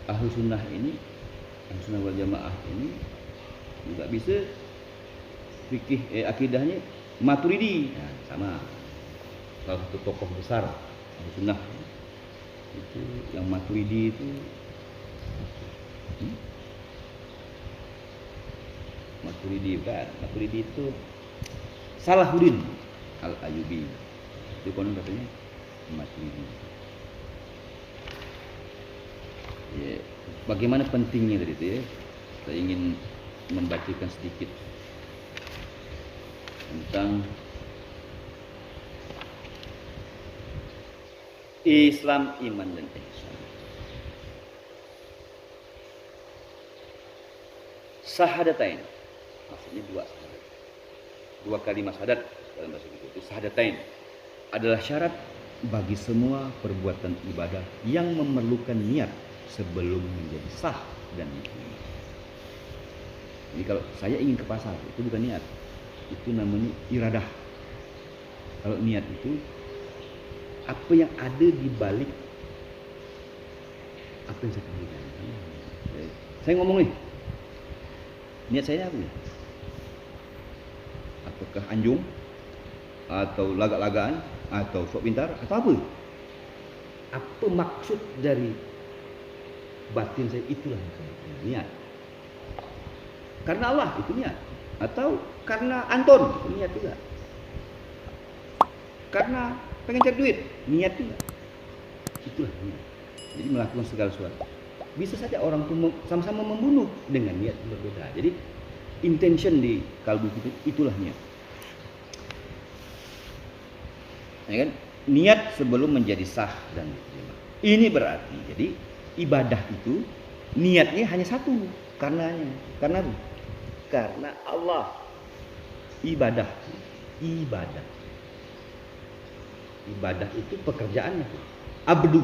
ahlu sunnah ini, ahlu sunnah wal jamaah ini juga bisa fikih akidahnya Maturidi. Nah, sama salah satu tokoh besar ahlu sunnah itu yang Maturidi itu Maturidi kan, Maturidi itu Salahuddin Al-Ayyubi, itu konon katanya Maturidi. Ya, bagaimana pentingnya dari itu ya, saya ingin membacakan sedikit tentang Islam, iman dan ihsan. Sahadatain, maksudnya dua kalimat syahadat dalam bahasa Inggris itu. Sahadatain adalah syarat bagi semua perbuatan ibadah yang memerlukan niat sebelum menjadi sah dan diterima. Jadi kalau saya ingin ke pasar, itu bukan niat, itu namanya iradah. Kalau niat itu apa yang ada di balik apa yang saya kerjakan. Saya ngomong nih, niat saya apa nih? Apakah anjung, atau lagak-lagaan, atau sok pintar, atau apa? Apa maksud dari batin saya, itulah niat. Karena Allah itu niat, atau karena Anton itu niat juga. Karena pengen cari duit, niat juga. Itulah niat. Jadi melakukan segala sesuatu. Bisa saja orang itu sama-sama membunuh dengan niat yang berbeda. Jadi intention di kalbu kita itulah niat. Ya kan? Niat sebelum menjadi sah dan diterima. Ini berarti jadi ibadah itu niatnya hanya satu. Karena Allah. Ibadah itu pekerjaannya, abdu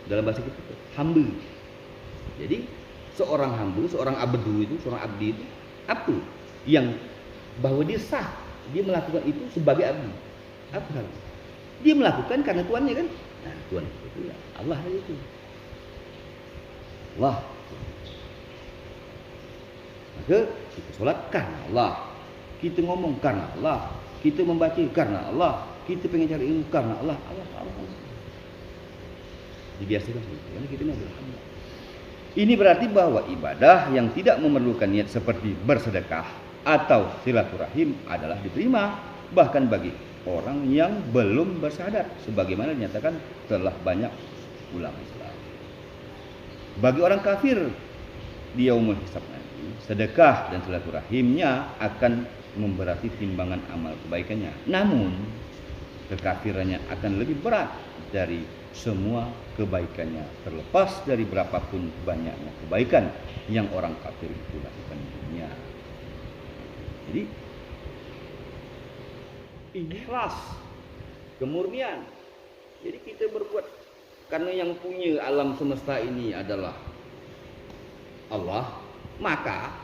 dalam bahasa kita, hamba. Jadi seorang hamba, seorang abdu itu, seorang abdi itu apa? Yang bahwa dia sah, dia melakukan itu sebagai abdi. Apa? Dia melakukan karena tuannya kan? Nah, Tuhan itu ya Allah itu. Allah. Maka kita sholat karena Allah, kita ngomong karena Allah, kita membaca karena Allah, kita pengen cari ilmu karena Allah. Dibiasakan seperti itu, karena kita ini adalah hamba. Ini berarti bahwa ibadah yang tidak memerlukan niat seperti bersedekah atau silaturahim adalah diterima bahkan bagi orang yang belum bersadar, sebagaimana dinyatakan telah banyak ulama Islam. Bagi orang kafir di yaumul hisab nanti, sedekah dan silaturahimnya akan memberati timbangan amal kebaikannya. Namun kekafirannya akan lebih berat dari semua kebaikannya, terlepas dari berapapun banyaknya kebaikan yang orang kafir itu lakukan di dunia. Jadi ikhlas, kemurnian. Jadi kita berbuat karena yang punya alam semesta ini adalah Allah, maka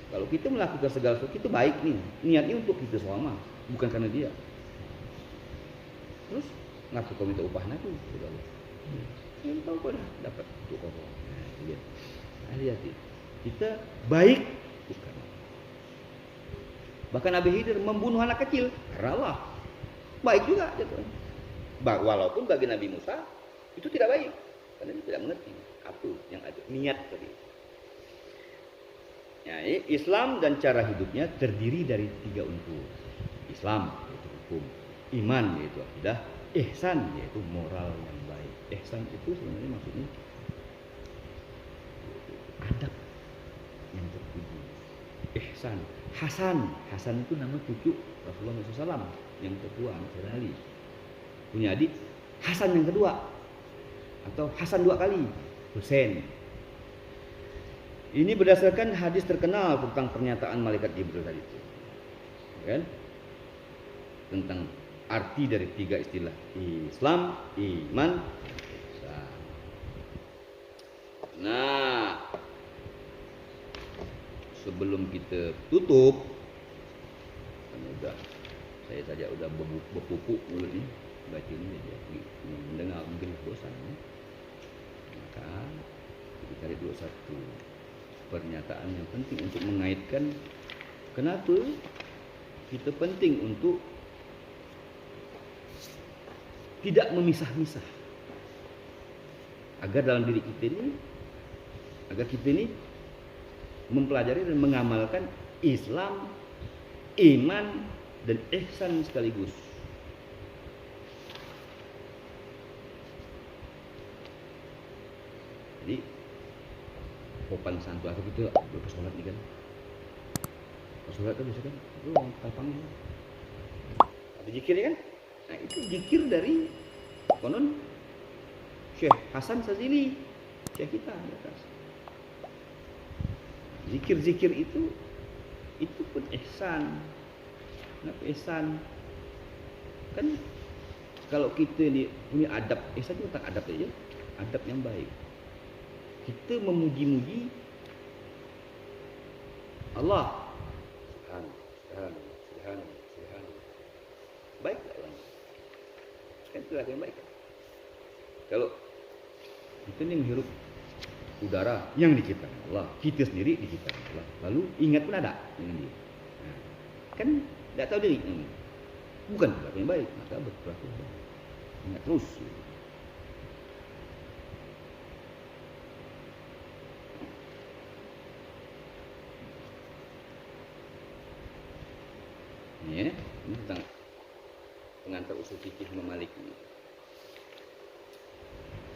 kalau kita melakukan segala sesuatu itu baik nih, niatnya untuk kita selama, bukan karena dia. Terus ngaku kau minta upah nanti, sudah Allah. Yang tahu kau dah dapat untuk kau. Lihat, kita baik bukan. Bahkan Nabi Khidir membunuh anak kecil karena Allah, baik juga jatuhnya. Walaupun bagi Nabi Musa itu tidak baik, karena dia tidak mengerti apa yang ada niat tadi. Ya, Islam dan cara hidupnya terdiri dari 3 unsur. Islam yaitu hukum, iman yaitu akidah, ihsan yaitu moral yang baik. Ihsan itu sebenarnya maksudnya adab yang terpuji. Ihsan, Hasan itu nama cucu Rasulullah SAW yang tertua, Sayyidina Ali. Punya adik Hasan yang kedua, atau Hasan 2 kali, Husain. Ini berdasarkan hadis terkenal tentang pernyataan malaikat Jibril tadi itu, kan? Tentang arti dari 3 istilah Islam, iman, ihsan. Nah, sebelum kita tutup, kan saya saja udah berpupuk mulut ni, baca ni jadi mendengar mungkin bosan. Maka kita cari dulu satu pernyataan yang penting untuk mengaitkan kenapa kita penting untuk tidak memisah-misah, agar dalam diri kita ini, agar kita ini mempelajari dan mengamalkan Islam, iman, dan ihsan sekaligus. Jadi sopan santun atau gitu bersolat nih kan, bersolat kan biasa kan, itu tapang ada zikir kan. Nah itu zikir dari konon Syekh Hasan Sazili, Syekh kita di atas. Zikir-zikir itu pun ihsan. Kenapa ihsan? Kan kalau kita ni punya adab, ihsan itu tentang adab saja, adab yang baik. Kita memuji-muji Allah. Subhanallah. Baik tak orang? Kan itulah yang baik. Kalau kita ni menghirup udara yang diciptakan Allah, kita sendiri diciptakan Allah, lalu ingat pun ada dengan dia. Nah, kan tidak tahu diri, bukan berlaku yang baik, maka berlaku ingat terus.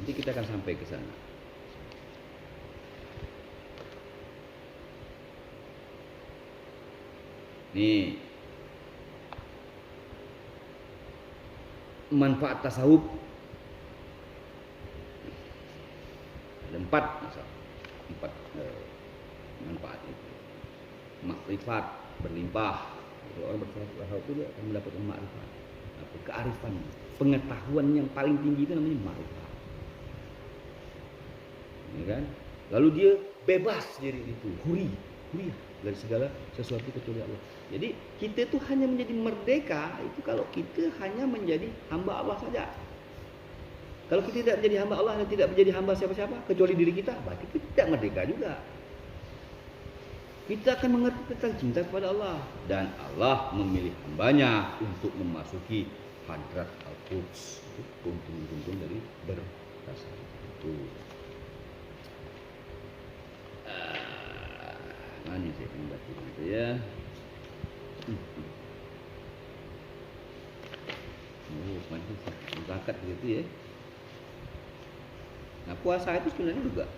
Nanti kita akan sampai ke sana. Nih, manfaat tasawuf ada 4 manfaat itu. Makrifat berlimpah. Kalau orang bertasawuf itu dia akan mendapatkan makrifat, kearifan, pengetahuan yang paling tinggi itu namanya makrifat. Ya kan? Lalu dia bebas dari itu, huriyah dari segala sesuatu kecuali Allah. Jadi kita tuh hanya menjadi merdeka itu kalau kita hanya menjadi hamba Allah saja. Kalau kita tidak menjadi hamba Allah dan tidak menjadi hamba siapa-siapa kecuali diri kita, berarti kita tidak merdeka juga. Kita akan mengerti tentang cinta kepada Allah, dan Allah memilih hambanya untuk memasuki hadrat al-Quds. Itu untung-untung dari bertasawuf itu. Ini saya akan baca gitu ya. Macam zakat gitu ya. Nah, puasa itu sebenarnya juga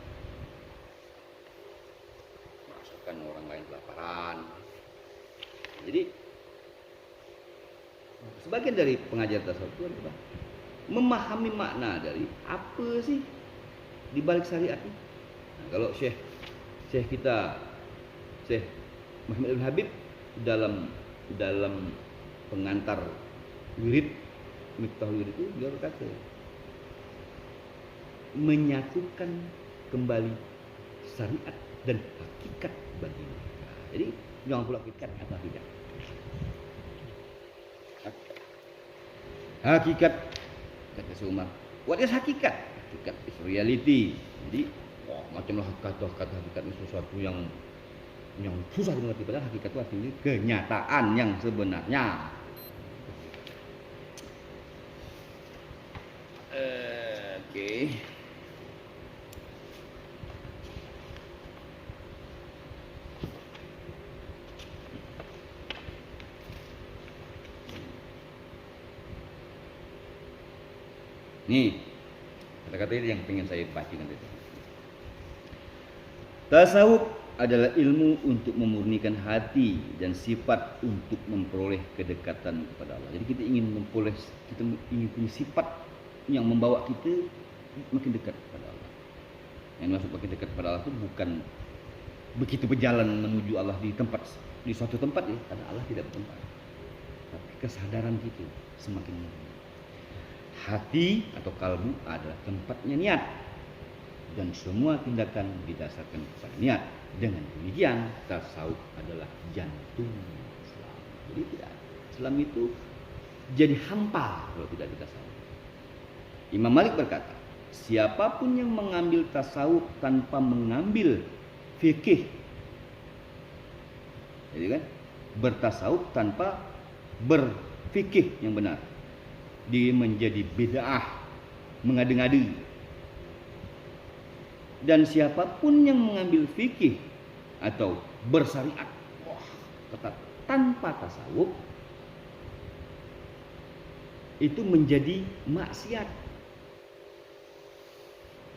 merasakan orang lain kelaparan. Jadi sebagian dari pengajar tasawuf itu adalah memahami makna dari apa sih di balik syariat ini. Nah, kalau Syekh Muhammad bin Habib dalam pengantar wirid Miftahul Wirid itu dia berkata menyatukan kembali syariat dan hakikat bagi mereka. Jadi jangan pula hakikat atau tidak. Hakikat kata Umar. What is hakikat? Hakikat is reality. Jadi macamlah kata hakikat itu sesuatu yang susah dimengerti, padahal hakikat itu artinya kenyataan yang sebenarnya. Oke. Nih, kata-kata ini yang ingin saya bacakan tadi. Tasawuf adalah ilmu untuk memurnikan hati dan sifat untuk memperoleh kedekatan kepada Allah. Jadi kita ingin punya sifat yang membawa kita makin dekat kepada Allah. Yang maksud makin dekat kepada Allah itu bukan begitu berjalan menuju Allah di suatu tempat ya, karena Allah tidak bertempat. Tapi kesadaran kita semakin murni. Hati atau kalbu adalah tempatnya niat, dan semua tindakan didasarkan kepada niat. Dengan demikian tasawuf adalah jantung Islam. Jadi tidak, Islam itu jadi hampa kalau tidak ditasawuf. Imam Malik berkata, siapapun yang mengambil tasawuf tanpa mengambil fikih, jadi kan bertasawuf tanpa berfikih yang benar, dia menjadi bid'ah, mengadu-ngadu. Dan siapapun yang mengambil fikih atau bersyariat ketat tanpa tasawuf, itu menjadi maksiat.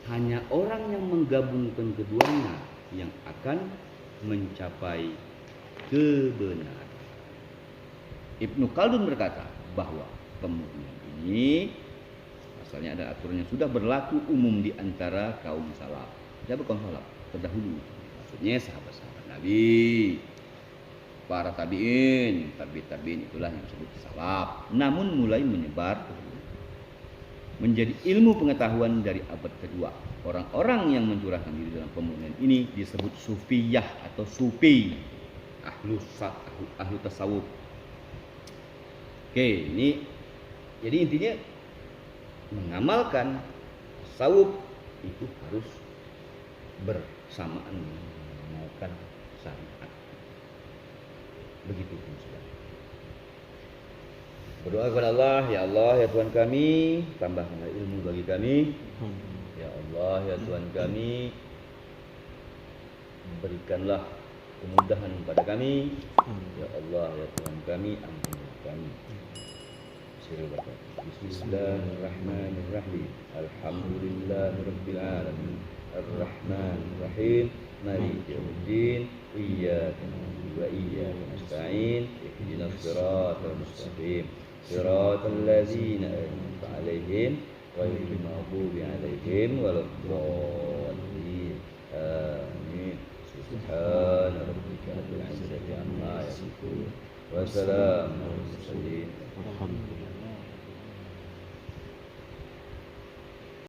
Hanya orang yang menggabungkan keduanya yang akan mencapai kebenaran. Ibnu Khaldun berkata bahwa pemurnian ini asalnya ada aturan yang sudah berlaku umum di antara kaum salaf. Siapa kaum salaf? Terdahulu. Maksudnya sahabat-sahabat Nabi, para tabi'in itulah yang disebut salaf. Namun mulai menyebar menjadi ilmu pengetahuan dari abad kedua. Orang-orang yang mencurahkan diri dalam pemurnian ini disebut sufiyah atau sufi, ahlu tasawuf. Oke, ini jadi intinya mengamalkan tasawuf itu harus bersamaan mengamalkan syariat. Begitu pun sudah. Berdoa kepada Allah, ya Allah, ya Tuhan kami, tambahkanlah ilmu bagi kami. Ya Allah, ya Tuhan kami, berikanlah kemudahan kepada kami. Ya Allah, ya Tuhan kami, ampunilah kami. Bismillahirrahmanirrahim. Alhamdulillahirabbil alamin. Arrahmanirrahim. Maliki yaumiddin. Iyyaka na'budu wa iyyaka nasta'in. Ihdinas siratal mustaqim. Siratal ladzina an'amta 'alaihim ghairil maghdubi 'alaihim waladdallin. Amin. Subhana rabbika rabbil izzati amma yasifun. Wassalamun